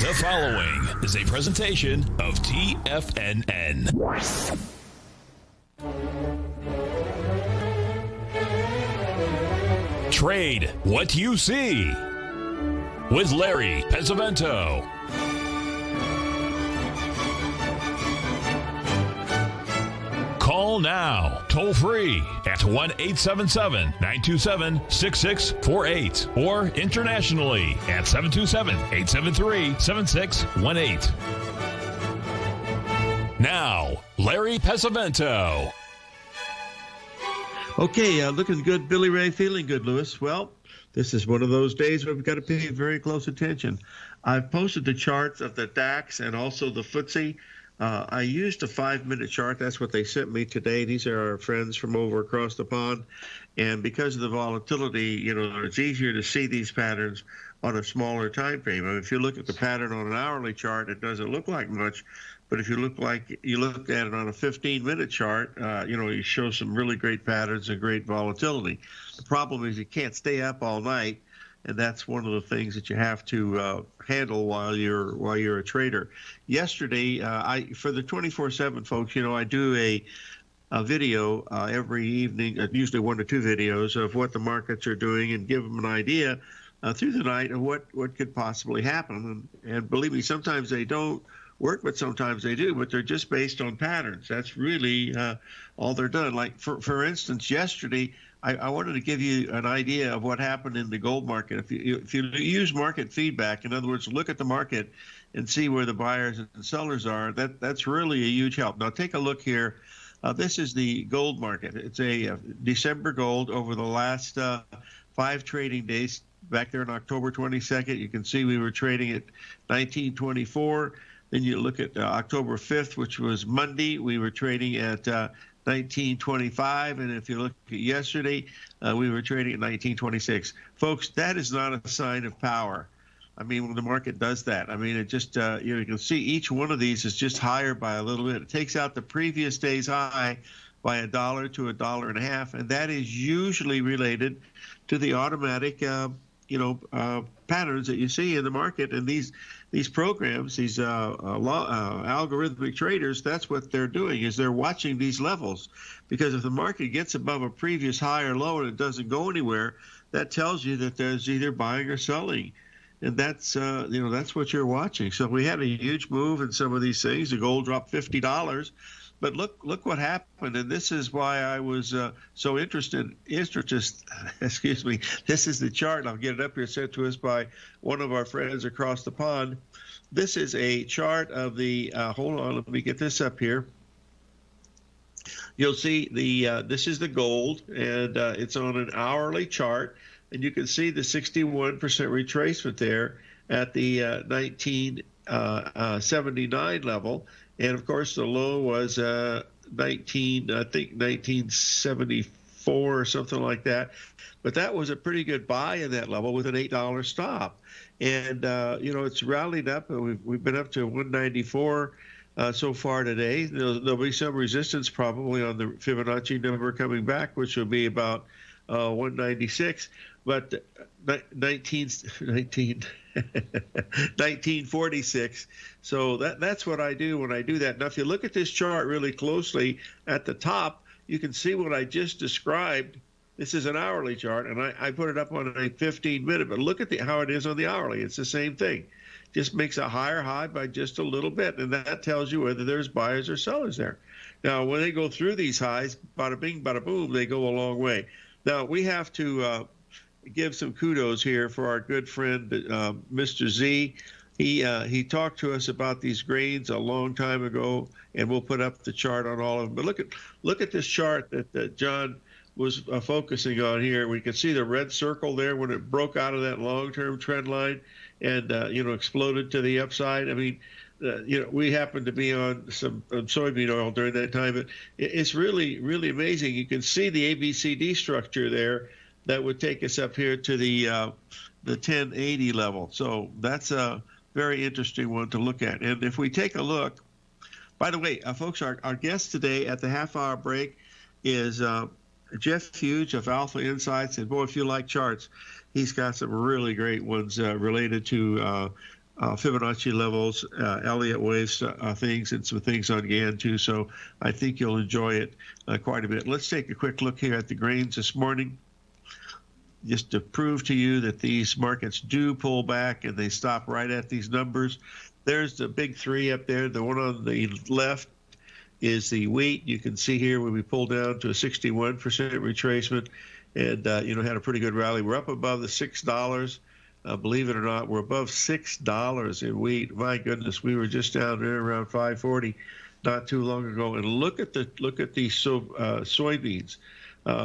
The following is a presentation of TFNN. Trade what you see with Larry Pesavento. Call now, toll free at 1-877-927-6648 or internationally at 727-873-7618. Now, Larry Pesavento. Okay, looking good, Billy Ray. Feeling good, Lewis. Well, this is one of those days where we've got to pay very close attention. I've posted the charts of the DAX and also the FTSE. I used a 5-minute chart. That's what they sent me today. These are our friends from over across the pond. And because of the volatility, it's easier to see these patterns on a smaller time frame. I mean, if you look at the pattern on an hourly chart, it doesn't look like much. But if you looked at it on a 15-minute chart, you show some really great patterns and great volatility. The problem is you can't stay up all night. And that's one of the things that you have to handle while you're a trader. Yesterday, for the 24/7 folks, I do a video every evening, usually 1 to 2 videos of what the markets are doing and give them an idea through the night of what could possibly happen. And believe me, sometimes they don't work, but sometimes they do. But they're just based on patterns. That's really all they're done. Like for instance, yesterday. I wanted to give you an idea of what happened in the gold market. If you use market feedback, in other words, look at the market and see where the buyers and sellers are, that's really a huge help. Now take a look here. This is the gold market. It's a December gold over the last 5 trading days. Back there on October 22nd, you can see we were trading at 1924. Then you look at October 5th, which was Monday, we were trading at 1925, and if you look at yesterday, we were trading at 1926. Folks, that is not a sign of power. I mean, when the market does that, I mean, it just, you can see each one of these is just higher by a little bit. It takes out the previous day's high by $1 to $1.50, and that is usually related to the automatic, patterns that you see in the market. And these programs, these algorithmic traders, that's what they're doing, is they're watching these levels. Because if the market gets above a previous high or low and it doesn't go anywhere, that tells you that there's either buying or selling. And that's, that's what you're watching. So we had a huge move in some of these things. The gold dropped $50. But look what happened, and this is why I was so interested. Excuse me. This is the chart. I'll get it up here, sent to us by one of our friends across the pond. This is a chart of the. Hold on, let me get this up here. You'll see this is the gold, and it's on an hourly chart, and you can see the 61% retracement there at the 1979 level. And of course, the low was 1974 or something like that. But that was a pretty good buy in that level with an $8 stop. And it's rallied up. We've been up to 194 so far today. There'll be some resistance probably on the Fibonacci number coming back, which will be about 196. But 1946. So that's what I do when I do that. Now, if you look at this chart really closely at the top, you can see what I just described. This is an hourly chart, and I put it up on a 15-minute. But look at how it is on the hourly. It's the same thing. Just makes a higher high by just a little bit, and that tells you whether there's buyers or sellers there. Now, when they go through these highs, bada bing, bada boom, they go a long way. Now, we have to give some kudos here for our good friend, Mr. Z. He talked to us about these grains a long time ago, and we'll put up the chart on all of them. But look at this chart that John was focusing on here. We can see the red circle there when it broke out of that long-term trend line and exploded to the upside. I mean, we happened to be on some soybean oil during that time, but it's really, really amazing. You can see the ABCD structure there that would take us up here to the 1080 level. So that's a very interesting one to look at. And if we take a look, by the way, folks, our guest today at the half-hour break is Jeff Hughes of Alpha Insights. And boy, if you like charts, he's got some really great ones related to Fibonacci levels, Elliott waves things, and some things on Gann too. So I think you'll enjoy it quite a bit. Let's take a quick look here at the grains this morning, just to prove to you that these markets do pull back and they stop right at these numbers. There's the big three up there. The one on the left is the wheat. You can see here when we pulled down to a 61% retracement and, had a pretty good rally. We're up above the $6. Believe it or not, we're above $6 in wheat. My goodness, we were just down there around 540 not too long ago. And look at the soybeans.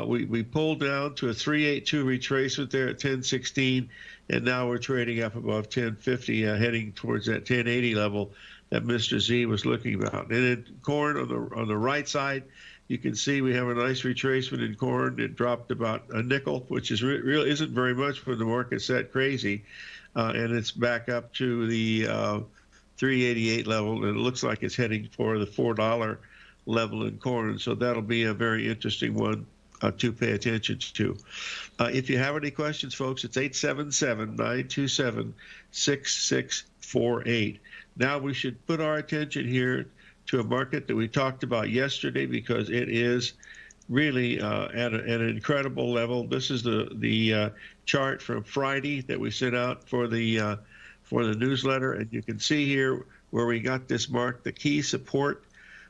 We pulled down to a 382 retracement there at 1016, and now we're trading up above 1050, heading towards that 1080 level that Mr. Z was looking about. And in corn on the right side, you can see we have a nice retracement in corn. It dropped about a nickel, which is really isn't very much when the market's that crazy, and it's back up to the 388 level, and it looks like it's heading for the $4 level in corn. So that'll be a very interesting one to pay attention to. If you have any questions, folks, it's 877-927-6648. Now we should put our attention here to a market that we talked about yesterday because it is really at an incredible level. This is the chart from Friday that we sent out for the newsletter, and you can see here where we got this mark, the key support.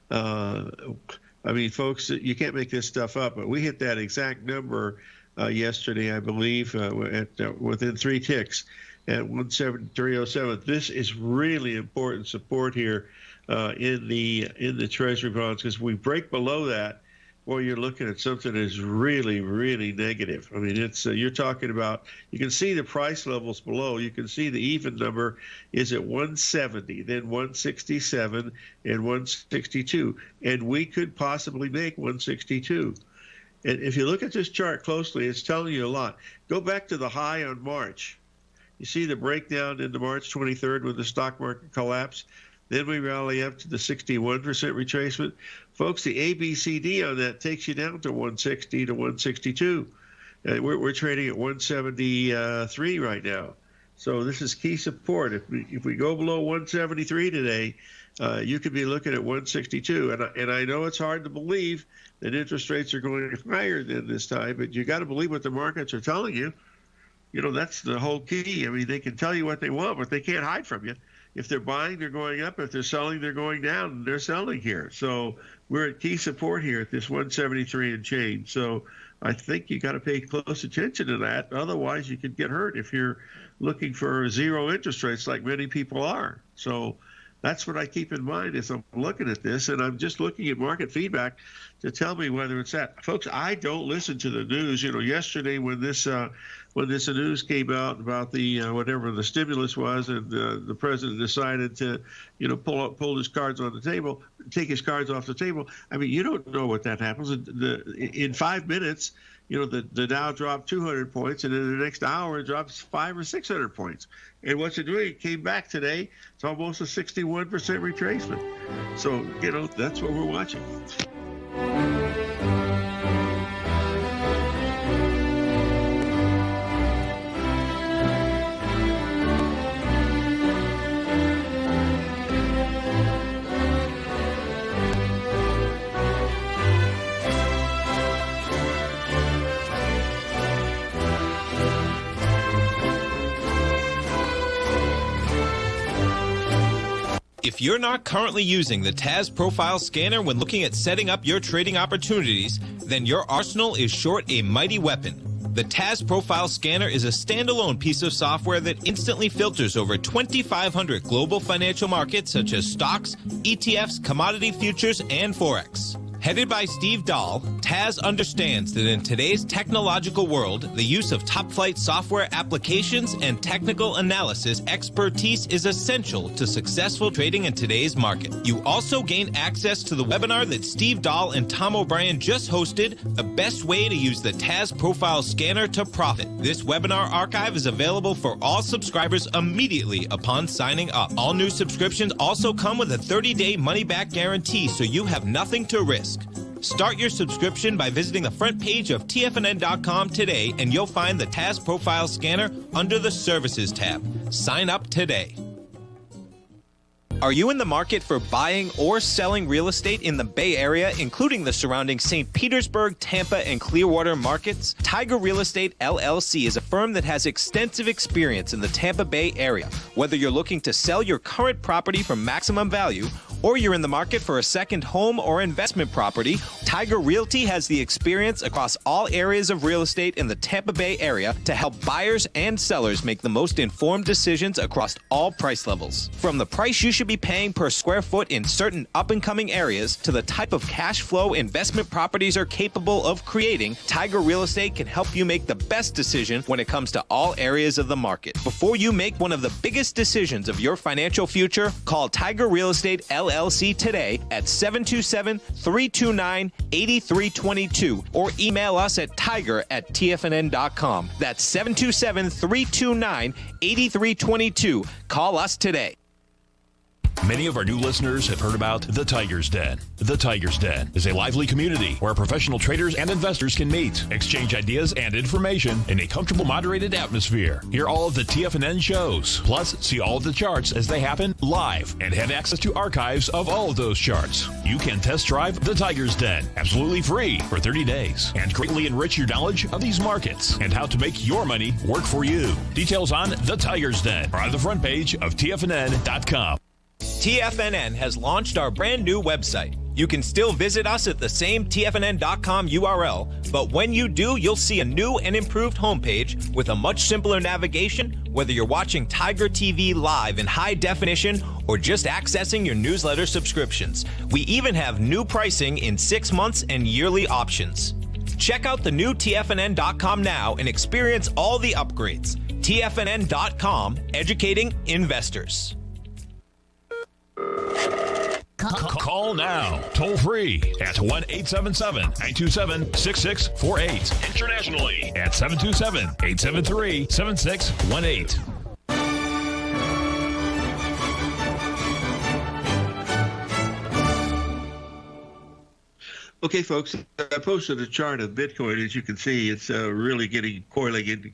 I mean, folks, you can't make this stuff up, but we hit that exact number yesterday, I believe, within 3 ticks at 173.07. This is really important support here in the Treasury bonds, because we break below that, well, you're looking at something that is really, really negative. I mean, it's you're talking about, you can see the price levels below. You can see the even number is at 170, then 167, and 162. And we could possibly make 162. And if you look at this chart closely, it's telling you a lot. Go back to the high on March. You see the breakdown into March 23rd when the stock market collapsed. Then we rally up to the 61% retracement. Folks, the ABCD on that takes you down to 160 to 162. We're trading at 173 right now. So this is key support. If we go below 173 today, you could be looking at 162. And I know it's hard to believe that interest rates are going higher than this time, but you got to believe what the markets are telling you. You know, that's the whole key. I mean, they can tell you what they want, but they can't hide from you. If they're buying, they're going up. If they're selling, they're going down. They're selling here. So we're at key support here at this 173 and change. So I think you got to pay close attention to that. Otherwise, you could get hurt if you're looking for zero interest rates like many people are. So that's what I keep in mind as I'm looking at this. And I'm just looking at market feedback to tell me whether it's that. Folks, I don't listen to the news. You know, yesterday when this news came out about the whatever the stimulus was, and the president decided to, pull his cards on the table, take his cards off the table. I mean, you don't know what that happens. In 5 minutes, the Dow dropped 200 points, and in the next hour it drops 500 or 600 points. And what's it doing? It came back today. It's almost a 61% retracement. So, that's what we're watching. If you're not currently using the TAS Profile Scanner when looking at setting up your trading opportunities, then your arsenal is short a mighty weapon. The TAS Profile Scanner is a standalone piece of software that instantly filters over 2,500 global financial markets such as stocks, ETFs, commodity futures, and Forex. Headed by Steve Dahl, TAS understands that in today's technological world, the use of top-flight software applications and technical analysis expertise is essential to successful trading in today's market. You also gain access to the webinar that Steve Dahl and Tom O'Brien just hosted, The Best Way to Use the TAS Profile Scanner to Profit. This webinar archive is available for all subscribers immediately upon signing up. All new subscriptions also come with a 30-day money-back guarantee, so you have nothing to risk. Start your subscription by visiting the front page of TFNN.com today, and you'll find the TAS Profile Scanner under the Services tab. Sign up today. Are you in the market for buying or selling real estate in the Bay Area, including the surrounding St. Petersburg, Tampa, and Clearwater markets? Tiger Real Estate LLC is a firm that has extensive experience in the Tampa Bay area. Whether you're looking to sell your current property for maximum value, or you're in the market for a second home or investment property, Tiger Realty has the experience across all areas of real estate in the Tampa Bay area to help buyers and sellers make the most informed decisions across all price levels. From the price you should be paying per square foot in certain up-and-coming areas to the type of cash flow investment properties are capable of creating, Tiger Real Estate can help you make the best decision when it comes to all areas of the market. Before you make one of the biggest decisions of your financial future, call Tiger Real Estate LLC today at 727-329-8322 or email us at tiger@tfnn.com. That's 727-329-8322. Call us today. Many of our new listeners have heard about the Tiger's Den. The Tiger's Den is a lively community where professional traders and investors can meet, exchange ideas and information in a comfortable, moderated atmosphere. Hear all of the TFNN shows, plus see all of the charts as they happen live and have access to archives of all of those charts. You can test drive the Tiger's Den absolutely free for 30 days and greatly enrich your knowledge of these markets and how to make your money work for you. Details on the Tiger's Den are on the front page of TFNN.com. TFNN has launched our brand new website. You can still visit us at the same TFNN.com URL, but when you do, you'll see a new and improved homepage with a much simpler navigation, whether you're watching Tiger TV live in high definition or just accessing your newsletter subscriptions. We even have new pricing in 6 months and yearly options. Check out the new TFNN.com now and experience all the upgrades. TFNN.com, educating investors. Call now, toll free at 1-877-927-6648. Internationally at 727-873-7618. Okay, folks, I posted a chart of Bitcoin. As you can see, it's really getting correlated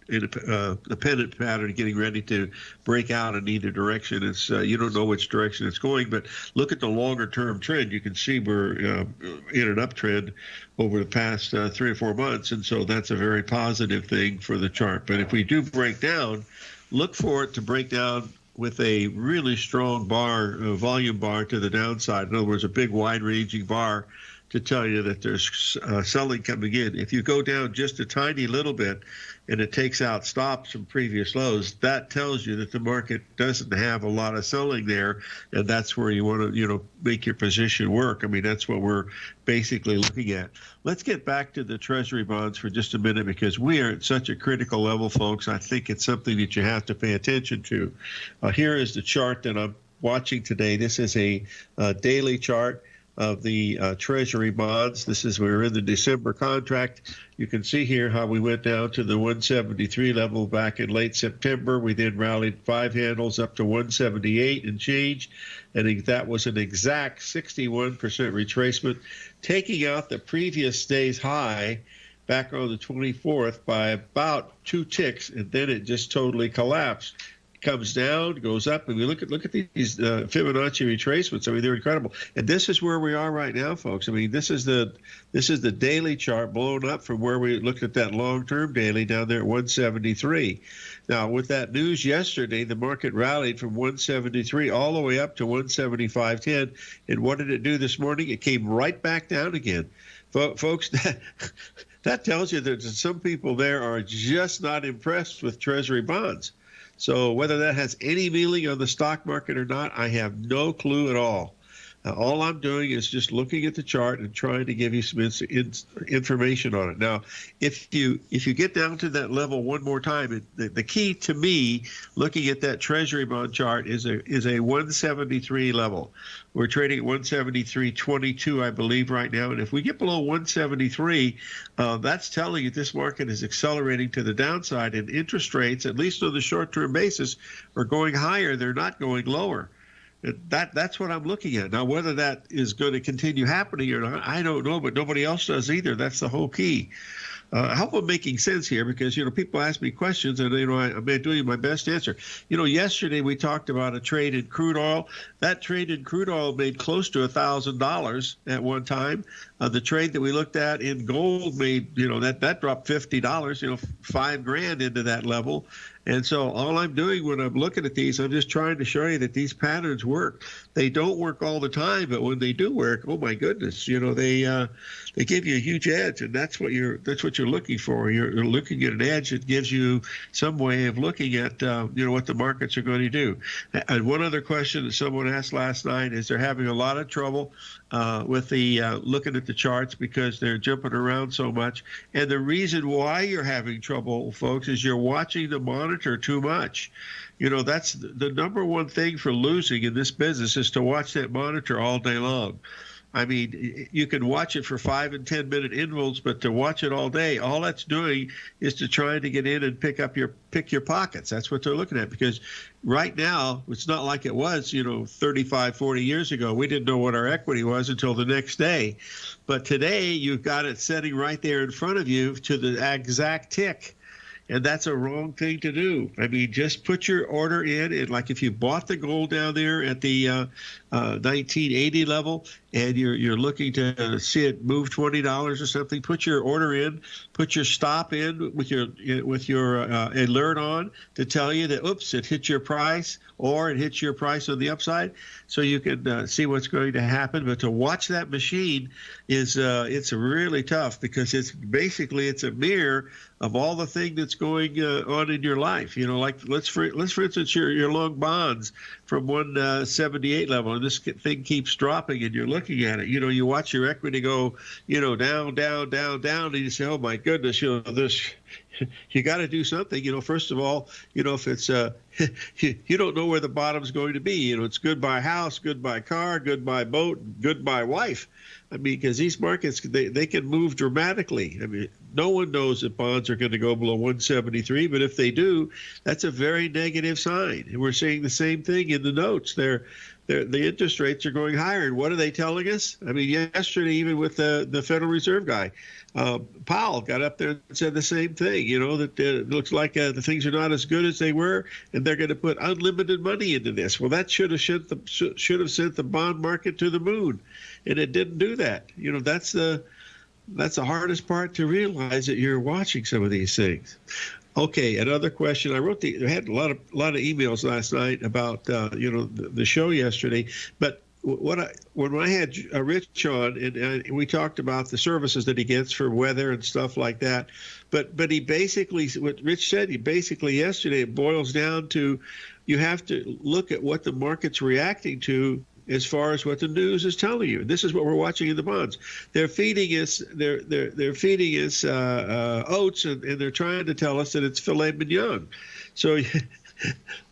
in a pennant pattern, getting ready to break out in either direction. It's you don't know which direction it's going, but look at the longer term trend. You can see we're in an uptrend over the past 3 or 4 months, and so that's a very positive thing for the chart. But if we do break down, look for it to break down with a really strong bar, volume bar to the downside. In other words, a big wide-ranging bar to tell you that there's selling coming in. If you go down just a tiny little bit and it takes out stops from previous lows, that tells you that the market doesn't have a lot of selling there, and that's where you want to, make your position work. I mean, that's what we're basically looking at. Let's get back to the Treasury bonds for just a minute because we are at such a critical level, folks. I think it's something that you have to pay attention to. Here is the chart that I'm watching today. This is a daily chart of the Treasury bonds. We're in the December contract. You can see here how we went down to the 173 level back in late September. We then rallied 5 handles up to 178 and change, and that was an exact 61% retracement, taking out the previous day's high back on the 24th by about 2 ticks, and then it just totally collapsed. Comes down, goes up, and we look at these Fibonacci retracements. I mean, they're incredible. And this is where we are right now, folks. I mean, this is the daily chart blown up from where we looked at that long-term daily down there at 173. Now, with that news yesterday, the market rallied from 173 all the way up to 175.10. And what did it do this morning? It came right back down again. Folks, that tells you that some people there are just not impressed with Treasury bonds. So whether that has any meaning on the stock market or not, I have no clue at all. All I'm doing is just looking at the chart and trying to give you some information on it. Now, if you get down to that level one more time, the key to me looking at that Treasury bond chart is a 173 level. We're trading at 173.22, I believe, right now. And if we get below 173, that's telling you this market is accelerating to the downside, and interest rates, at least on the short-term basis, are going higher. They're not going lower. That's what I'm looking at. Now, whether that is going to continue happening or not, I don't know, but nobody else does either. That's the whole key. I hope I'm making sense here because, people ask me questions and, I'm doing my best to answer. Yesterday we talked about a trade in crude oil. That trade in crude oil made close to $1,000 at one time. The trade that we looked at in gold made, that dropped $50, $5,000 into that level. And so all I'm doing when I'm looking at these, I'm just trying to show you that these patterns work. They don't work all the time, but when they do work, oh my goodness, they give you a huge edge, and that's what you're looking for. You're looking at an edge that gives you some way of looking at what the markets are going to do. And one other question that someone asked last night is they're having a lot of trouble with the looking at the charts because they're jumping around so much. And the reason why you're having trouble, folks, is you're watching the monitor too much. That's the number one thing for losing in this business is to watch that monitor all day long. I mean, you can watch it for 5 and 10 minute intervals, but to watch it all day, all that's doing is to try to get in and pick your pockets. That's what they're looking at, because right now it's not like it was, 35, 40 years ago. We didn't know what our equity was until the next day. But today you've got it sitting right there in front of you to the exact tick. And that's a wrong thing to do. I mean, just put your order in. And like if you bought the gold down there at the 1980 level and you're looking to see it move $20 or something, put your order in, put your stop in with your alert on to tell you that, oops, it hit your price or it hits your price on the upside, so you can see what's going to happen. But to watch that machine is it's really tough because it's a mirror of all the thing that's going on in your life. Like let's for instance your long bonds from 178 level, and this thing keeps dropping, and you're looking at it. You watch your equity go, down, down, down, down, and you say, oh my goodness, this. You got to do something. First of all, if it's you don't know where the bottom's going to be. It's goodbye house, goodbye car, goodbye boat, goodbye wife. I mean, because these markets, they can move dramatically. I mean, no one knows that bonds are going to go below 173, but if they do, that's a very negative sign. And we're seeing the same thing in the notes. The interest rates are going higher. And what are they telling us? I mean, yesterday, even with the Federal Reserve guy, Powell got up there and said the same thing, that it looks like the things are not as good as they were, and they're going to put unlimited money into this. Well, that should have sent the bond market to the moon, and it didn't do that. That's the hardest part to realize, that you're watching some of these things. Okay, another question. I had a lot of emails last night about the show yesterday, but when I had Rich on, and we talked about the services that he gets for weather and stuff like that, but he basically, what Rich said, yesterday, it boils down to you have to look at what the market's reacting to as far as what the news is telling you. This is what we're watching in the bonds. They're feeding us oats, and they're trying to tell us that it's filet mignon. So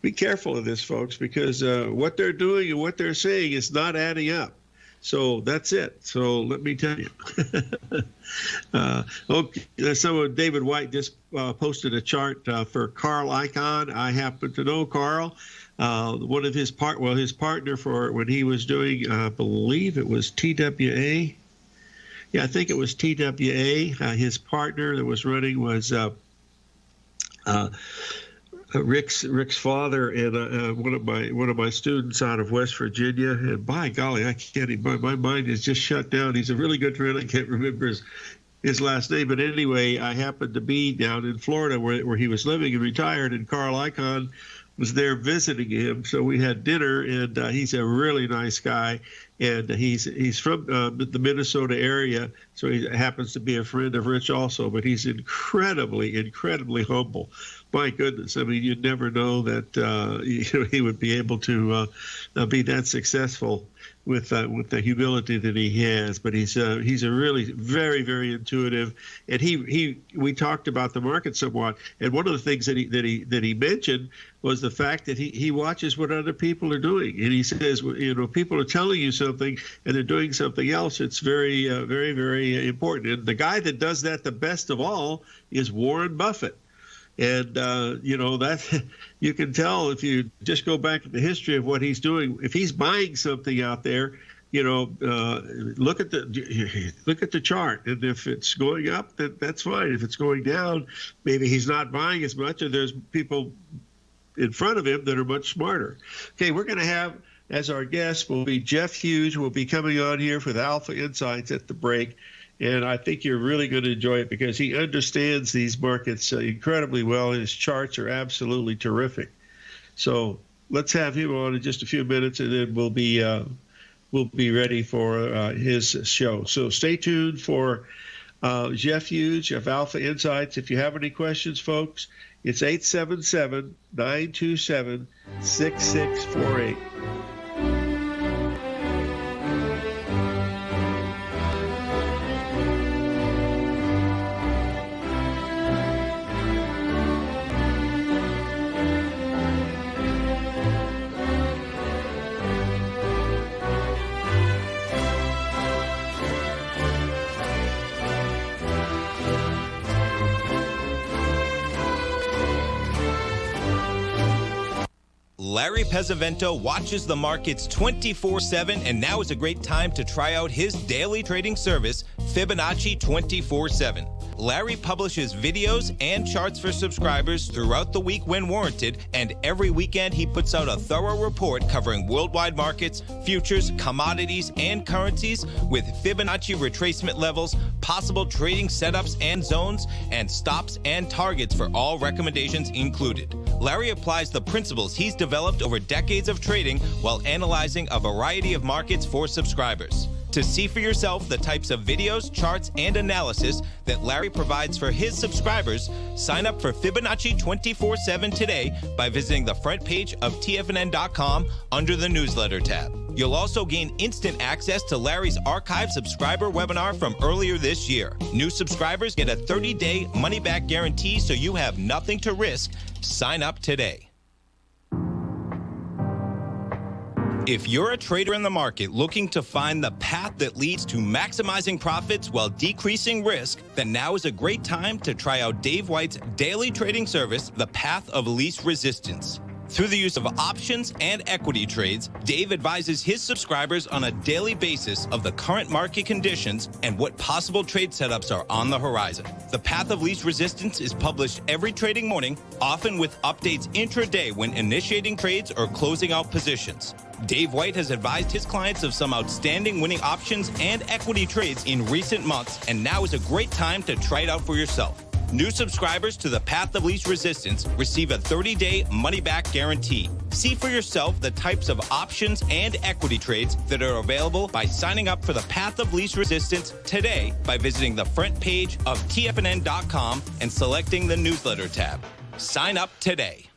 be careful of this, folks, because what they're doing and what they're saying is not adding up. So that's it. So let me tell you. Okay, so David White just posted a chart for Carl Icahn. I happen to know Carl. One of his partner for when he was doing, I believe it was TWA. Yeah, I think it was TWA. His partner that was running was Rick's father, and one of my students out of West Virginia. And by golly, I can't even, my mind is just shut down. He's a really good friend. I can't remember his last name, but anyway, I happened to be down in Florida where he was living and retired, and Carl Icahn was there visiting him. So we had dinner, and he's a really nice guy, and he's from the Minnesota area, so he happens to be a friend of Rich also, but he's incredibly humble. My goodness, I mean, you'd never know that he would be able to be that successful with the humility that he has. But he's a really very, very intuitive, and we talked about the market somewhat, and one of the things that he mentioned was the fact that he watches what other people are doing, and he says, people are telling you something and they're doing something else. It's very, very, very important. And the guy that does that the best of all is Warren Buffett. And, that you can tell if you just go back to the history of what he's doing. If he's buying something out there, look at the chart, and if it's going up, then that's fine. If it's going down, maybe he's not buying as much, and there's people in front of him that are much smarter. Okay, we're going to have, as our guest will be Jeff Hughes, who will be coming on here for the Alpha Insights at the break. And I think you're really going to enjoy it because he understands these markets incredibly well, and his charts are absolutely terrific. So let's have him on in just a few minutes, and then we'll be ready for his show. So stay tuned for Jeff Hughes of Alpha Insights. If you have any questions, folks, it's 877-927-6648. Larry Pesavento watches the markets 24/7, and now is a great time to try out his daily trading service, Fibonacci 24/7. Larry publishes videos and charts for subscribers throughout the week when warranted, and every weekend he puts out a thorough report covering worldwide markets, futures, commodities, and currencies with Fibonacci retracement levels, possible trading setups and zones, and stops and targets for all recommendations included. Larry applies the principles he's developed over decades of trading while analyzing a variety of markets for subscribers. To see for yourself the types of videos, charts, and analysis that Larry provides for his subscribers, sign up for Fibonacci 24/7 today by visiting the front page of TFNN.com under the newsletter tab. You'll also gain instant access to Larry's archive subscriber webinar from earlier this year. New subscribers get a 30-day money-back guarantee, so you have nothing to risk. Sign up today. If you're a trader in the market looking to find the path that leads to maximizing profits while decreasing risk, then now is a great time to try out Dave White's daily trading service, The Path of Least Resistance. Through the use of options and equity trades, Dave advises his subscribers on a daily basis of the current market conditions and what possible trade setups are on the horizon. The Path of Least Resistance is published every trading morning, often with updates intraday when initiating trades or closing out positions. Dave White has advised his clients of some outstanding winning options and equity trades in recent months, and now is a great time to try it out for yourself. New subscribers to the Path of Least Resistance receive a 30-day money-back guarantee. See for yourself the types of options and equity trades that are available by signing up for the Path of Least Resistance today by visiting the front page of TFNN.com and selecting the newsletter tab. Sign up today.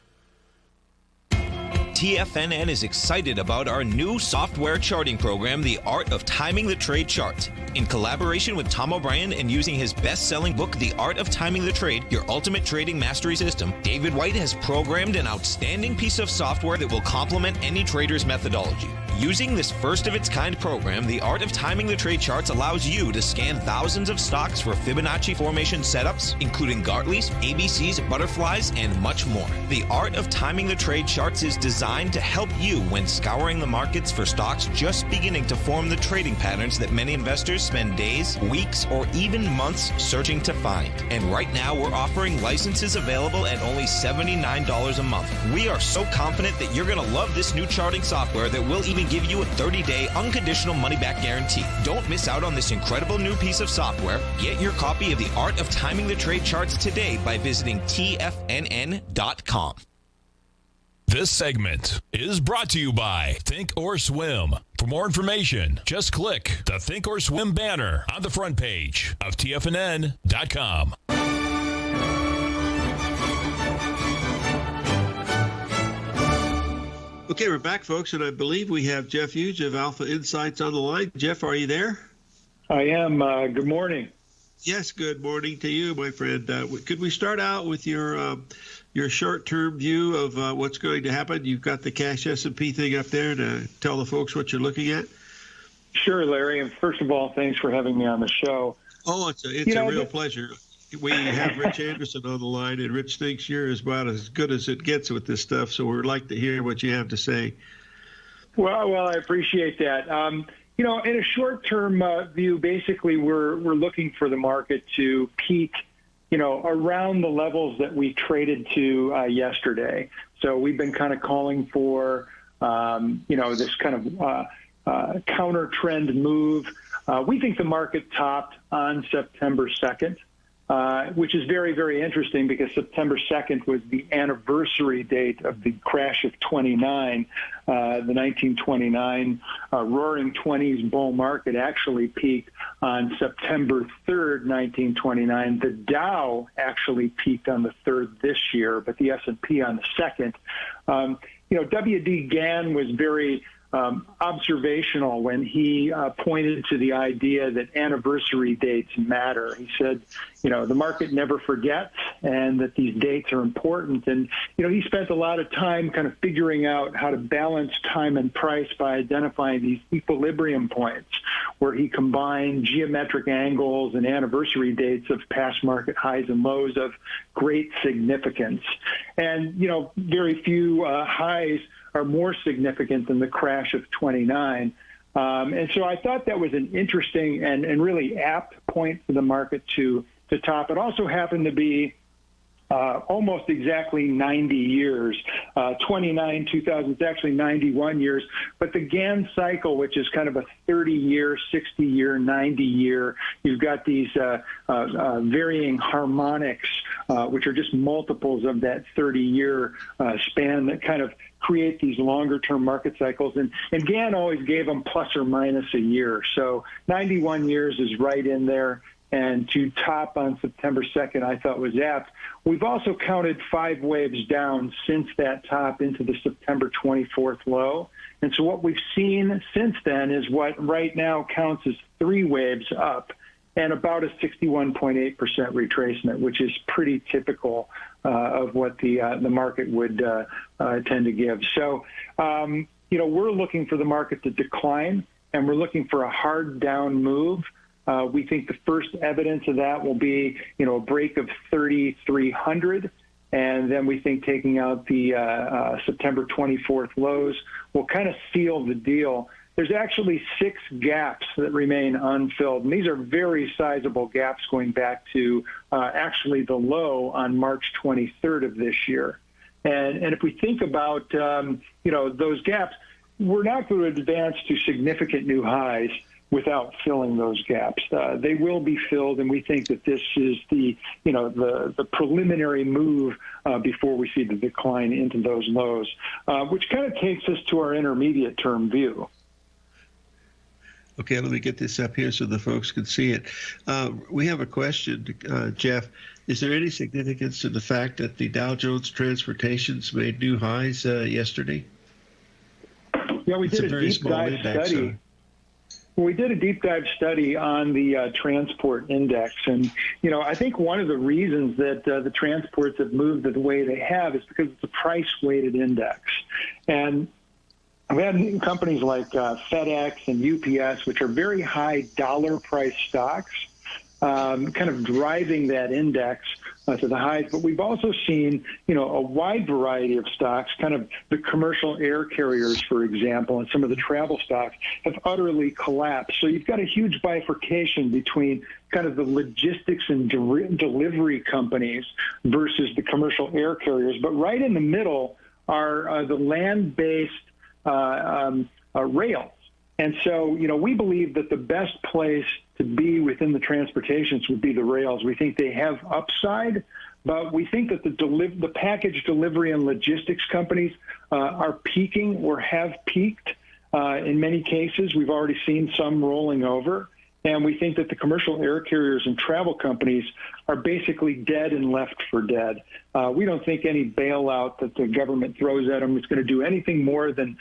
TFNN is excited about our new software charting program, The Art of Timing the Trade Chart. In collaboration with Tom O'Brien and using his best-selling book, The Art of Timing the Trade, Your Ultimate Trading Mastery System, David White has programmed an outstanding piece of software that will complement any trader's methodology. Using this first-of-its-kind program, The Art of Timing the Trade Charts allows you to scan thousands of stocks for Fibonacci formation setups, including Gartley's, ABC's, butterflies, and much more. The Art of Timing the Trade Charts is designed to help you when scouring the markets for stocks just beginning to form the trading patterns that many investors spend days, weeks, or even months searching to find. And right now, we're offering licenses available at only $79 a month. We are so confident that you're going to love this new charting software that will even give you a 30-day unconditional money-back guarantee. Don't miss out on this incredible new piece of software. Get your copy of The Art of Timing the Trade Charts today by visiting TFNN.com. This segment is brought to you by Think or Swim. For more information, just click the Think or Swim banner on the front page of TFNN.com. Okay, we're back, folks, and I believe we have Jeff Hughes of Alpha Insights on the line. Jeff, are you there? I am. Good morning. Yes, good morning to you, my friend. Could we start out with your short-term view of what's going to happen? You've got the cash S&P thing up there to tell the folks what you're looking at. Sure, Larry. And first of all, thanks for having me on the show. Oh, it's a real pleasure. We have Rich Anderson on the line, and Rich thinks you're about as good as it gets with this stuff, so we'd like to hear what you have to say. Well, I appreciate that. You know, in a short-term view, basically we're looking for the market to peak, you know, around the levels that we traded to yesterday. So we've been kind of calling for, you know, this kind of counter trend move. We think the market topped on September 2nd. Which is very, very interesting because September 2nd was the anniversary date of the crash of 29. The 1929 roaring 20s bull market actually peaked on September 3rd, 1929. The Dow actually peaked on the 3rd this year, but the S&P on the 2nd. You know, W.D. Gann was very observational when he pointed to the idea that anniversary dates matter. He said, you know, the market never forgets and that these dates are important. And, you know, he spent a lot of time kind of figuring out how to balance time and price by identifying these equilibrium points where he combined geometric angles and anniversary dates of past market highs and lows of great significance. And, you know, very few highs are more significant than the crash of 29. And so I thought that was an interesting and really apt point for the market to top. It also happened to be almost exactly 90 years. 29, 2000, it's actually 91 years. But the Gann cycle, which is kind of a 30-year, 60-year, 90-year, you've got these varying harmonics, which are just multiples of that 30-year span that kind of create these longer-term market cycles. And Gann always gave them plus or minus a year. So 91 years is right in there. And to top on September 2nd, I thought was apt. We've also counted 5 waves down since that top into the September 24th low. And so what we've seen since then is what right now counts as 3 waves up and about a 61.8% retracement, which is pretty typical of what the market would tend to give. So, you know, we're looking for the market to decline, and we're looking for a hard down move. We think the first evidence of that will be, you know, a break of 3,300. And then we think taking out the September 24th lows will kind of seal the deal. There's actually 6 gaps that remain unfilled. And these are very sizable gaps going back to actually the low on March 23rd of this year. And if we think about, you know, those gaps, we're not going to advance to significant new highs without filling those gaps. They will be filled, and we think that this is the, you know, the preliminary move before we see the decline into those lows, which kind of takes us to our intermediate term view. Okay, let me get this up here so the folks can see it. We have a question, Jeff. Is there any significance to the fact that the Dow Jones Transportations made new highs yesterday? Yeah, we did a deep dive study. We did a deep dive study on the transport index. And, you know, I think one of the reasons that the transports have moved the way they have is because it's a price-weighted index. And we had companies like FedEx and UPS, which are very high dollar price stocks, kind of driving that index to the highs. But we've also seen, you know, a wide variety of stocks, kind of the commercial air carriers, for example, and some of the travel stocks have utterly collapsed. So you've got a huge bifurcation between kind of the logistics and delivery companies versus the commercial air carriers. But right in the middle are the land-based rails. And so, you know, we believe that the best place to be within the transportations would be the rails. We think they have upside, but we think that the package delivery and logistics companies are peaking or have peaked. In many cases, we've already seen some rolling over. And we think that the commercial air carriers and travel companies are basically dead and left for dead. We don't think any bailout that the government throws at them is going to do anything more than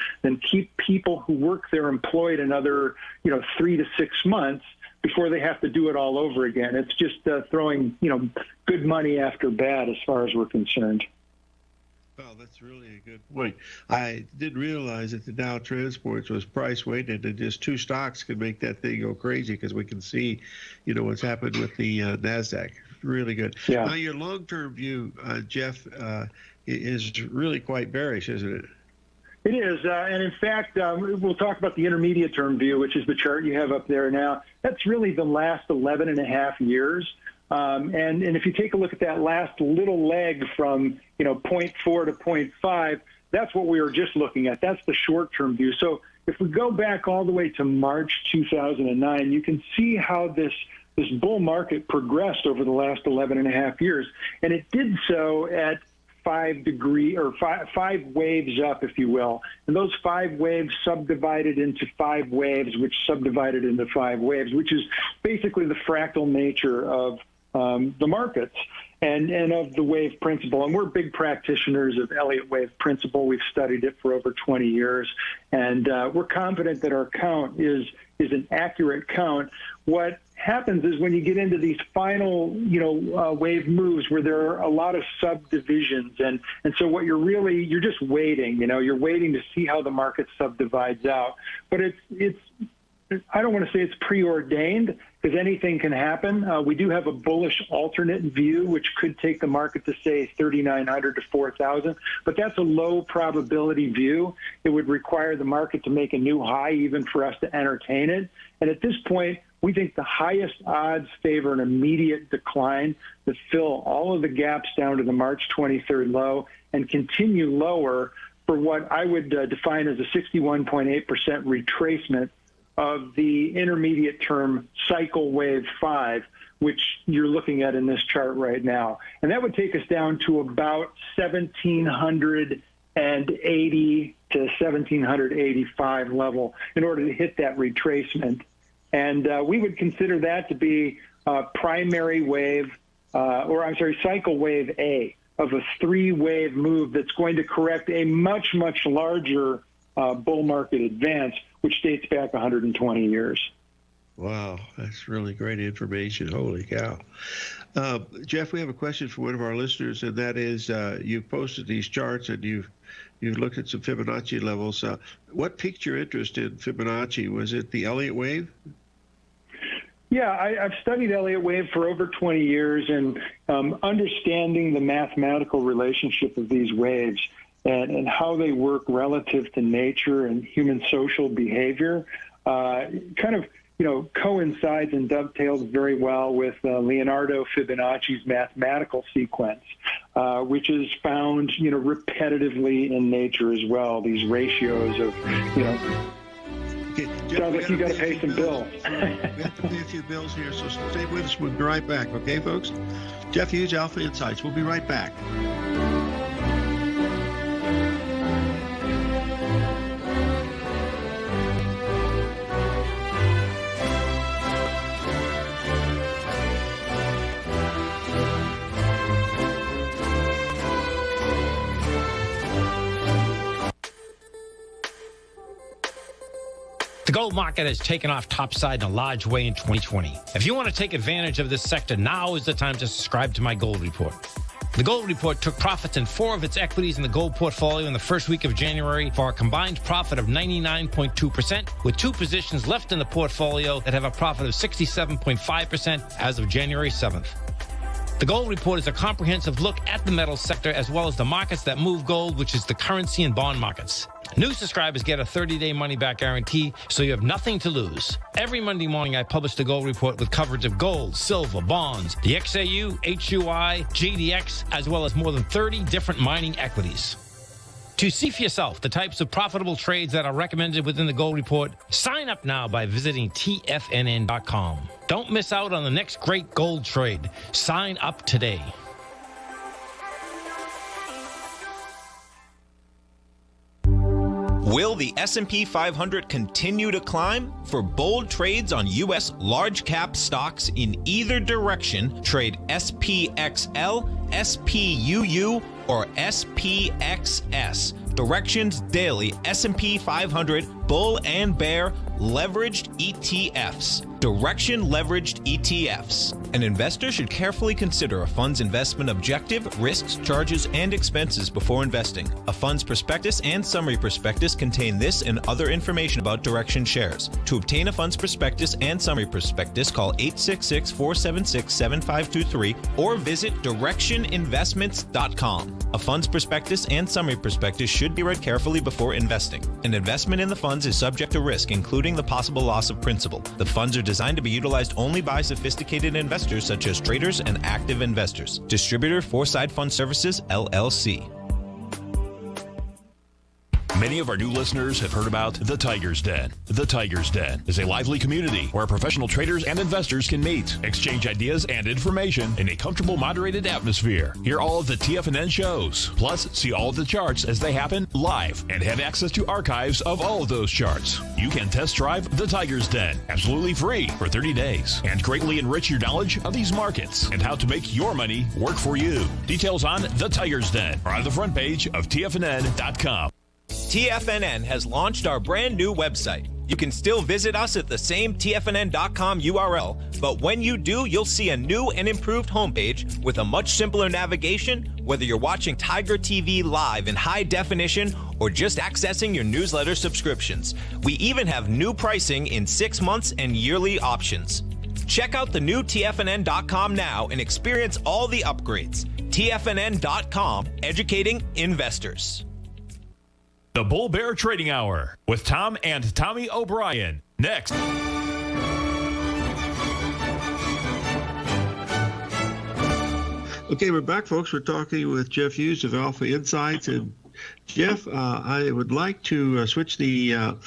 keep people who work there employed another, you know, 3 to 6 months before they have to do it all over again. It's just throwing, you know, good money after bad as far as we're concerned. Well, that's really a good point. I didn't realize that the Dow Transports was price weighted, and just 2 stocks could make that thing go crazy because we can see, you know, what's happened with the NASDAQ. Really good. Yeah. Now, your long-term view, Jeff, is really quite bearish, isn't it? It is, and in fact, we'll talk about the intermediate term view, which is the chart you have up there now. That's really the last 11 and a half years. And if you take a look at that last little leg from 0.4 to 0.5, that's what we were just looking at. That's the short-term view. So if we go back all the way to March 2009, you can see how this bull market progressed over the last 11 and a half years. And it did so at 5 waves up, if you will. And those 5 waves subdivided into 5 waves, which subdivided into 5 waves, which is basically the fractal nature of the markets and of the wave principle. And we're big practitioners of Elliott wave principle. We've studied it for over 20 years. And we're confident that our count is an accurate count. What happens is when you get into these final, wave moves where there are a lot of subdivisions, and so what you're just waiting. You're waiting to see how the market subdivides out. But it's I don't want to say it's preordained because anything can happen. We do have a bullish alternate view, which could take the market to say 3,900 to 4,000, but that's a low probability view. It would require the market to make a new high even for us to entertain it. And at this point, we think the highest odds favor an immediate decline to fill all of the gaps down to the March 23rd low and continue lower for what I would define as a 61.8% retracement of the intermediate term cycle wave 5, which you're looking at in this chart right now. And that would take us down to about 1,780 to 1,785 level in order to hit that retracement. And we would consider that to be primary wave, cycle wave A of a 3-wave move that's going to correct a much, much larger bull market advance, which dates back 120 years. Wow, that's really great information. Holy cow. Jeff, we have a question from one of our listeners, and that is you've posted these charts and you've looked at some Fibonacci levels. What piqued your interest in Fibonacci? Was it the Elliott wave? Yeah, I've studied Elliott wave for over 20 years, and understanding the mathematical relationship of these waves and how they work relative to nature and human social behavior coincides and dovetails very well with Leonardo Fibonacci's mathematical sequence, which is found, repetitively in nature as well. These ratios of, Okay, Jeff, sounds like you got to pay some bills. We have to pay a few bills here, so stay with us. We'll be right back, okay, folks? Jeff Hughes, Alpha Insights. We'll be right back. The gold market has taken off topside in a large way in 2020. If you want to take advantage of this sector, now is the time to subscribe to my gold report. The gold report took profits in 4 of its equities in the gold portfolio in the first week of January for a combined profit of 99.2%, with 2 positions left in the portfolio that have a profit of 67.5% as of January 7th. The gold report is a comprehensive look at the metals sector as well as the markets that move gold, which is the currency and bond markets. New subscribers get a 30-day money-back guarantee, so you have nothing to lose. Every Monday morning, I publish the gold report with coverage of gold, silver, bonds, the XAU, HUI, GDX, as well as more than 30 different mining equities. To see for yourself the types of profitable trades that are recommended within the gold report, sign up now by visiting TFNN.com. Don't miss out on the next great gold trade. Sign up today. Will the S&P 500 continue to climb? For bold trades on U.S. large-cap stocks in either direction, trade SPXL, SPUU, or SPXS. Directions Daily S&P 500 Bull and Bear Leveraged ETFs. Direction Leveraged ETFs. An investor should carefully consider a fund's investment objective, risks, charges, and expenses before investing. A fund's prospectus and summary prospectus contain this and other information about Direction shares. To obtain a fund's prospectus and summary prospectus, call 866-476-7523 or visit directioninvestments.com. A fund's prospectus and summary prospectus should be read carefully before investing. An investment in the funds is subject to risk, including the possible loss of principal. The funds are designed to be utilized only by sophisticated investors such as traders and active investors. Distributor Foreside Fund Services, LLC. Many of our new listeners have heard about the Tiger's Den. The Tiger's Den is a lively community where professional traders and investors can meet, exchange ideas and information in a comfortable, moderated atmosphere. Hear all of the TFNN shows, plus see all of the charts as they happen live and have access to archives of all of those charts. You can test drive the Tiger's Den absolutely free for 30 days and greatly enrich your knowledge of these markets and how to make your money work for you. Details on the Tiger's Den are on the front page of TFNN.com. TFNN has launched our brand new website. You can still visit us at the same TFNN.com URL, but when you do, you'll see a new and improved homepage with a much simpler navigation, whether you're watching Tiger TV live in high definition or just accessing your newsletter subscriptions. We even have new pricing in 6 months and yearly options. Check out the new TFNN.com now and experience all the upgrades. TFNN.com, educating investors. The Bull Bear Trading Hour with Tom and Tommy O'Brien. Next. Okay, we're back, folks. We're talking with Jeff Hughes of Alpha Insights. And Jeff, I would like to switch the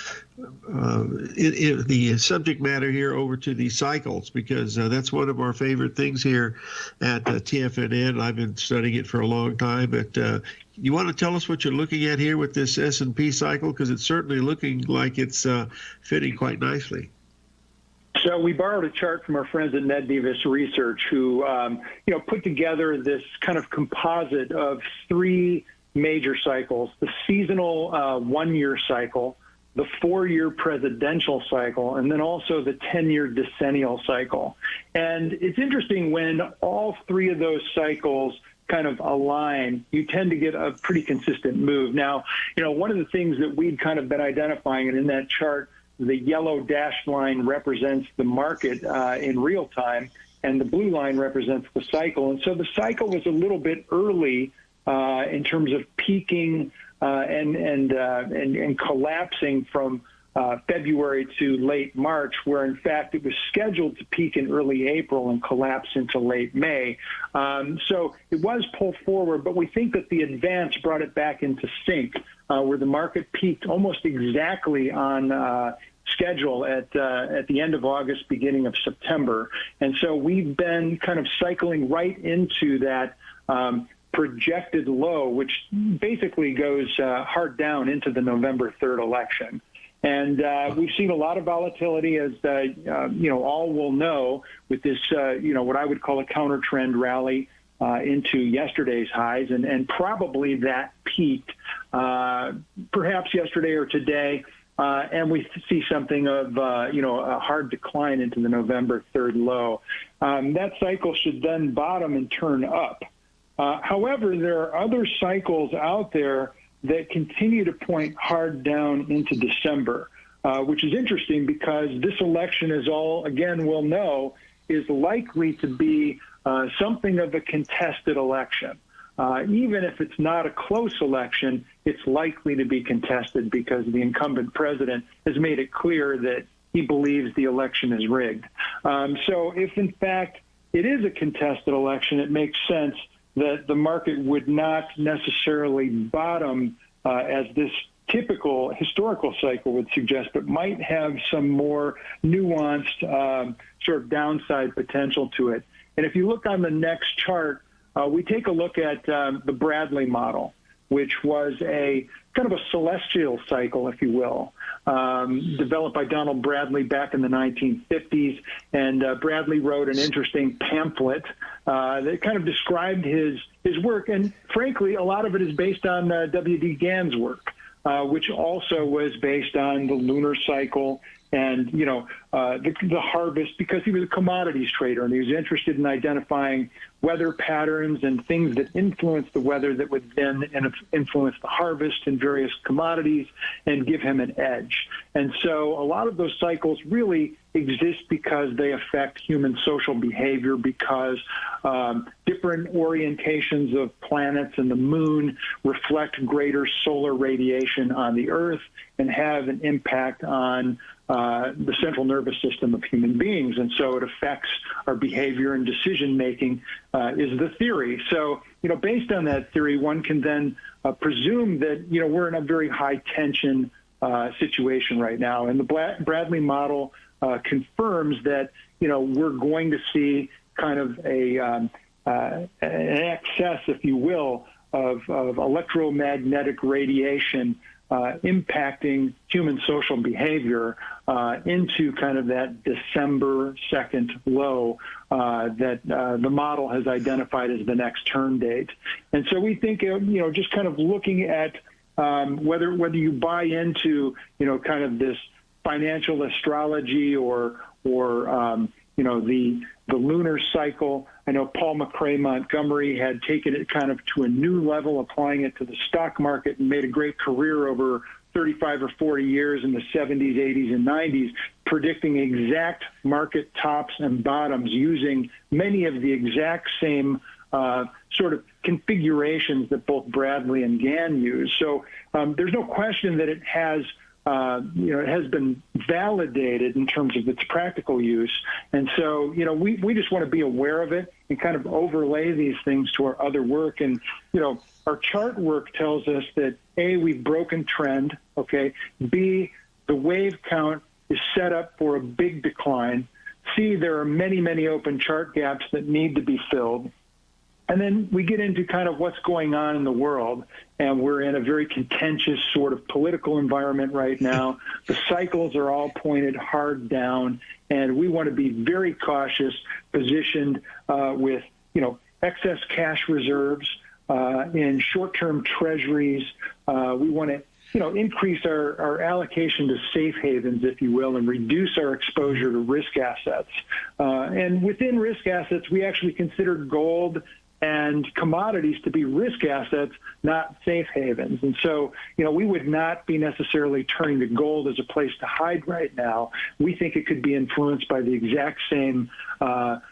subject matter here over to the cycles, because that's one of our favorite things here at TFNN. I've been studying it for a long time, but you want to tell us what you're looking at here with this S&P cycle, because it's certainly looking like it's fitting quite nicely. So we borrowed a chart from our friends at Ned Davis Research, who put together this kind of composite of three major cycles: the seasonal 1-year cycle, the 4-year presidential cycle, and then also the 10-year decennial cycle. And it's interesting, when all three of those cycles kind of align, you tend to get a pretty consistent move. Now, one of the things that we'd kind of been identifying, and in that chart, the yellow dashed line represents the market in real time, and the blue line represents the cycle. And so the cycle was a little bit early in terms of peaking and collapsing from February to late March, where in fact it was scheduled to peak in early April and collapse into late May. So it was pulled forward, but we think that the advance brought it back into sync, where the market peaked almost exactly on schedule at the end of August, beginning of September. And so we've been kind of cycling right into that projected low, which basically goes hard down into the November 3rd election. And we've seen a lot of volatility, as all will know, with this what I would call a counter trend rally into yesterday's highs, and probably that peaked perhaps yesterday or today, and we see something of a hard decline into the November 3rd low. That cycle should then bottom and turn up. However, there are other cycles out there that continue to point hard down into December, which is interesting, because this election, as all, again, will know, is likely to be something of a contested election. Even if it's not a close election, it's likely to be contested, because the incumbent president has made it clear that he believes the election is rigged. So if, in fact, it is a contested election, it makes sense that the market would not necessarily bottom as this typical historical cycle would suggest, but might have some more nuanced sort of downside potential to it. And if you look on the next chart, we take a look at the Bradley model, which was a kind of a celestial cycle, if you will, developed by Donald Bradley back in the 1950s. And Bradley wrote an interesting pamphlet that kind of described his work. And frankly, a lot of it is based on W.D. Gann's work, which also was based on the lunar cycle and the harvest, because he was a commodities trader and he was interested in identifying weather patterns and things that influence the weather that would then influence the harvest in various commodities and give him an edge. And so a lot of those cycles really exist because they affect human social behavior, because different orientations of planets and the moon reflect greater solar radiation on the Earth and have an impact on the central nervous system of human beings. And so it affects our behavior and decision-making is the theory. So, based on that theory, one can then presume that, we're in a very high tension situation right now. And the Bradley model confirms that, we're going to see kind of an excess, if you will, of electromagnetic radiation impacting human social behavior into kind of that December 2nd low that the model has identified as the next turn date. And so we think, just kind of looking at whether you buy into, kind of this financial astrology or the lunar cycle. I know Paul McCrae Montgomery had taken it kind of to a new level, applying it to the stock market, and made a great career over 35 or 40 years in the 70s, 80s, and 90s, predicting exact market tops and bottoms using many of the exact same sort of configurations that both Bradley and Gann use. So there's no question that it has it has been validated in terms of its practical use. And so, we just want to be aware of it and kind of overlay these things to our other work. And, our chart work tells us that A, we've broken trend, okay? B, the wave count is set up for a big decline. C, there are many, many open chart gaps that need to be filled. And then we get into kind of what's going on in the world, and we're in a very contentious sort of political environment right now. The cycles are all pointed hard down, and we want to be very cautious, positioned with, excess cash reserves in short-term treasuries. We want to, increase our allocation to safe havens, if you will, and reduce our exposure to risk assets. And within risk assets, we actually consider gold and commodities to be risk assets, not safe havens. And so, we would not be necessarily turning to gold as a place to hide right now. We think it could be influenced by the exact same, kind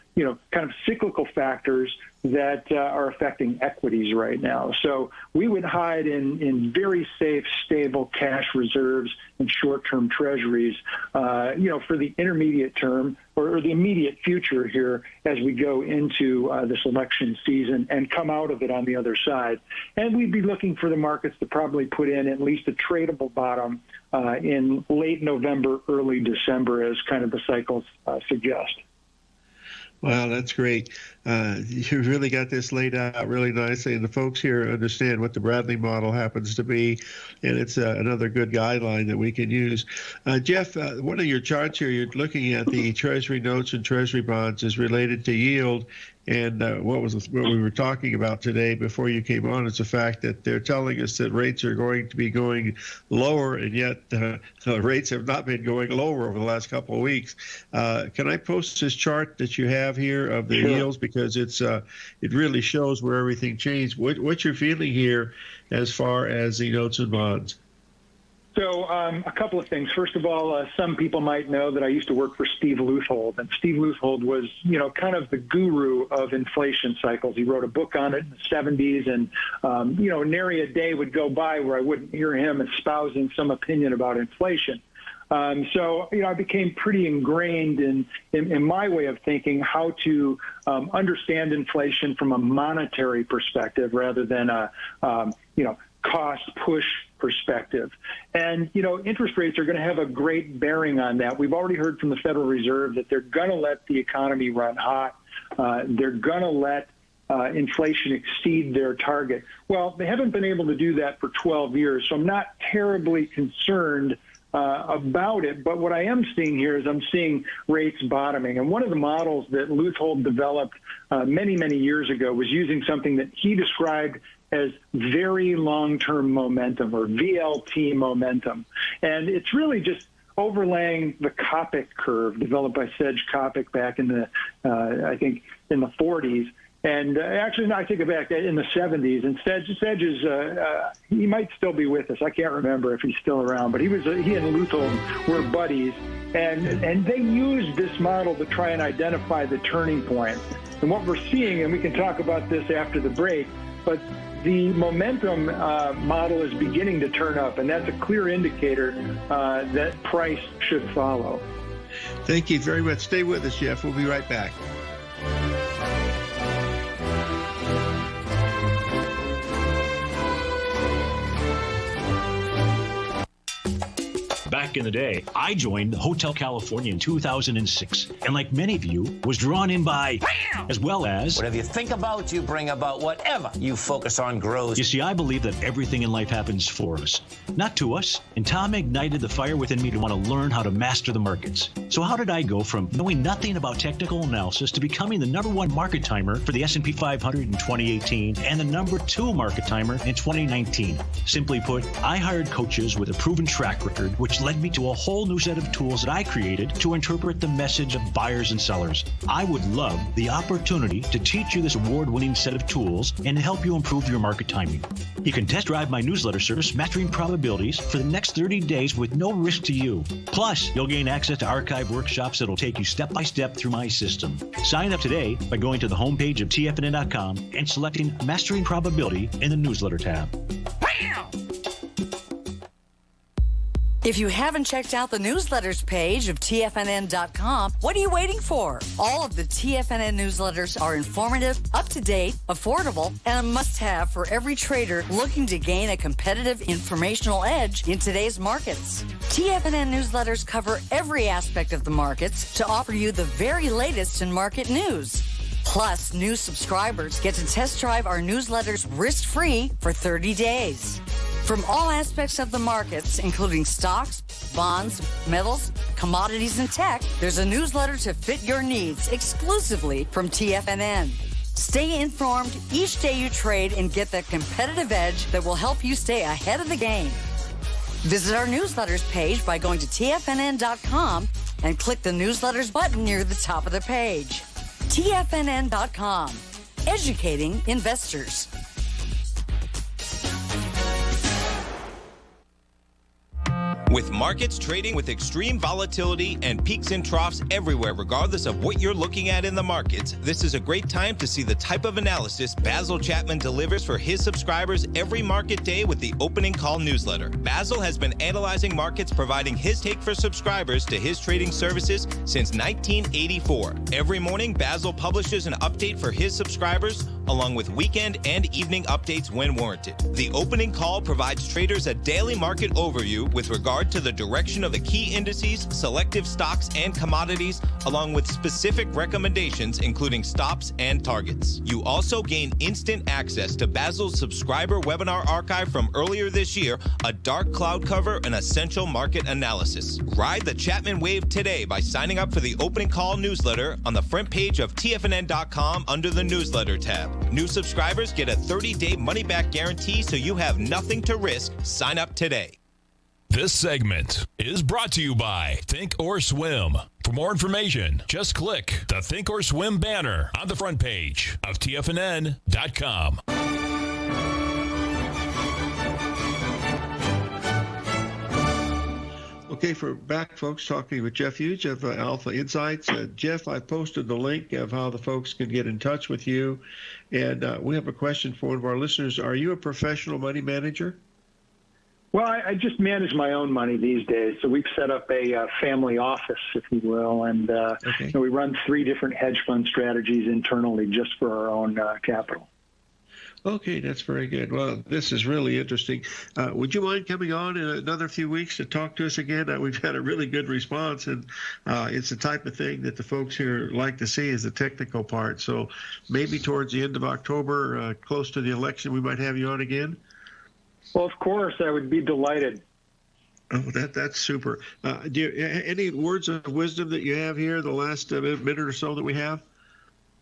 of cyclical factors that are affecting equities right now. So we would hide in very safe, stable cash reserves and short-term treasuries, for the intermediate term or the immediate future here as we go into this election season and come out of it on the other side. And we'd be looking for the markets to probably put in at least a tradable bottom in late November, early December, as kind of the cycles suggest. Wow, that's great. You really got this laid out really nicely, and the folks here understand what the Bradley model happens to be, and it's another good guideline that we can use. Jeff, one of your charts here, you're looking at the Treasury notes and Treasury bonds is related to yield, and what we were talking about today before you came on is the fact that they're telling us that rates are going to be going lower, and yet rates have not been going lower over the last couple of weeks. Can I post this chart that you have here of the yields, because it really shows where everything changed. What's your feeling here as far as the notes and bonds? So a couple of things. First of all, some people might know that I used to work for Steve Leuthold, and Steve Leuthold was, kind of the guru of inflation cycles. He wrote a book on it in the 70s, and, nary a day would go by where I wouldn't hear him espousing some opinion about inflation. So, I became pretty ingrained in my way of thinking how to understand inflation from a monetary perspective rather than a, cost push perspective. And, interest rates are going to have a great bearing on that. We've already heard from the Federal Reserve that they're going to let the economy run hot. They're going to let inflation exceed their target. Well, they haven't been able to do that for 12 years, so I'm not terribly concerned about it. But what I am seeing here is I'm seeing rates bottoming. And one of the models that Leuthold developed many, many years ago was using something that he described as very long-term momentum, or VLT momentum. And it's really just overlaying the Kopic curve developed by Sedge Kopic back in the, I think, in the 40s. And actually, no, I take it back, in the 70s. And Sedge is, he might still be with us. I can't remember if he's still around, but he and Luther were buddies. And they used this model to try and identify the turning point. And what we're seeing, and we can talk about this after the break, but the momentum model is beginning to turn up, and that's a clear indicator that price should follow. Thank you very much. Stay with us, Jeff. We'll be right back. Back in the day, I joined Hotel California in 2006, and like many of you, was drawn in by, as well as... Whatever you think about, you bring about. Whatever you focus on grows. You see, I believe that everything in life happens for us, not to us. And Tom ignited the fire within me to want to learn how to master the markets. So how did I go from knowing nothing about technical analysis to becoming the #1 market timer for the S&P 500 in 2018 and the #2 market timer in 2019? Simply put, I hired coaches with a proven track record, which led me to a whole new set of tools that I created to interpret the message of buyers and sellers. I would love the opportunity to teach you this award-winning set of tools and to help you improve your market timing. You can test drive my newsletter service, Mastering Probabilities, for the next 30 days with no risk to you. Plus, you'll gain access to archive workshops that'll take you step by step through my system. Sign up today by going to the homepage of TFNN.com and selecting Mastering Probability in the newsletter tab. If you haven't checked out the newsletters page of TFNN.com, what are you waiting for? All of the TFNN newsletters are informative, up-to-date, affordable, and a must-have for every trader looking to gain a competitive informational edge in today's markets. TFNN newsletters cover every aspect of the markets to offer you the very latest in market news. Plus, new subscribers get to test drive our newsletters risk-free for 30 days. From all aspects of the markets, including stocks, bonds, metals, commodities, and tech, there's a newsletter to fit your needs exclusively from TFNN. Stay informed each day you trade and get that competitive edge that will help you stay ahead of the game. Visit our newsletters page by going to TFNN.com and click the newsletters button near the top of the page. TFNN.com, educating investors. With markets trading with extreme volatility and peaks and troughs everywhere, regardless of what you're looking at in the markets, this is a great time to see the type of analysis Basil Chapman delivers for his subscribers every market day with the Opening Call newsletter. Basil has been analyzing markets, providing his take for subscribers to his trading services since 1984. Every morning, Basil publishes an update for his subscribers, along with weekend and evening updates when warranted. The Opening Call provides traders a daily market overview with regard to the direction of the key indices, selective stocks, and commodities, along with specific recommendations, including stops and targets. You also gain instant access to Basil's subscriber webinar archive from earlier this year, a dark cloud cover, and essential market analysis. Ride the Chapman wave today by signing up for the Opening Call newsletter on the front page of TFNN.com under the newsletter tab. New subscribers get a 30-day money-back guarantee, so you have nothing to risk. Sign up today. This segment is brought to you by Think or Swim. For more information, just click the Think or Swim banner on the front page of TFNN.com. Okay, for back, folks, talking with Jeff Hughes of Alpha Insights. Jeff, I posted the link of how the folks can get in touch with you. And we have a question for one of our listeners. Are you a professional money manager? Well, I just manage my own money these days. So we've set up a family office, if you will, and we run 3 different hedge fund strategies internally just for our own capital. Okay, that's very good. Well, this is really interesting. Would you mind coming on in another few weeks to talk to us again? We've had a really good response, and it's the type of thing that the folks here like to see is the technical part. So maybe towards the end of October, close to the election, we might have you on again? Well, of course, I would be delighted. Oh, that's super. Do you, any words of wisdom that you have here the last minute or so that we have?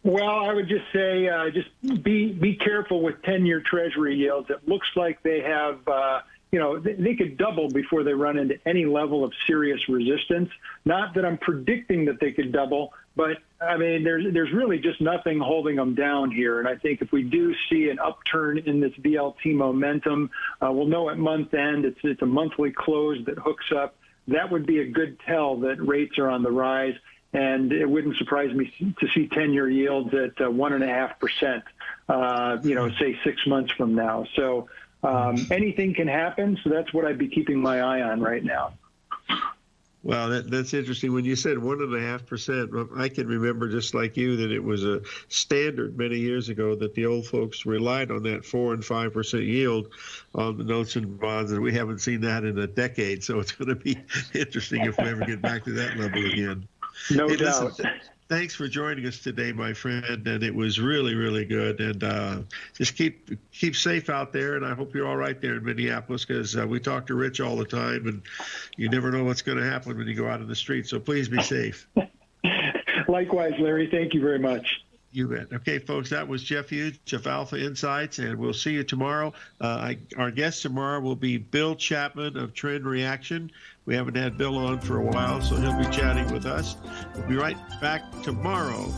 Well, I would just say just be careful with 10-year Treasury yields. It looks like they have they could double before they run into any level of serious resistance. Not that I'm predicting that they could double, but I mean, there's really just nothing holding them down here. And I think if we do see an upturn in this VLT momentum, we'll know at month end. It's a monthly close that hooks up. That would be a good tell that rates are on the rise. And it wouldn't surprise me to see 10-year yields at 1.5%, say 6 months from now. So anything can happen. So that's what I'd be keeping my eye on right now. Well, that's interesting. When you said 1.5%, I can remember just like you that it was a standard many years ago that the old folks relied on that 4 and 5% yield on the notes and bonds, and we haven't seen that in a decade. So it's going to be interesting if we ever get back to that level again. No doubt. Listen, thanks for joining us today, my friend, and it was really, really good. And just keep safe out there, and I hope you're all right there in Minneapolis, because we talk to Rich all the time, and you never know what's going to happen when you go out in the street. So please be safe. Likewise, Larry. Thank you very much. You bet. Okay, folks, that was Jeff Hughes of Alpha Insights, and we'll see you tomorrow. Our guest tomorrow will be Bill Chapman of Trend Reaction. We haven't had Bill on for a while, so he'll be chatting with us. We'll be right back tomorrow.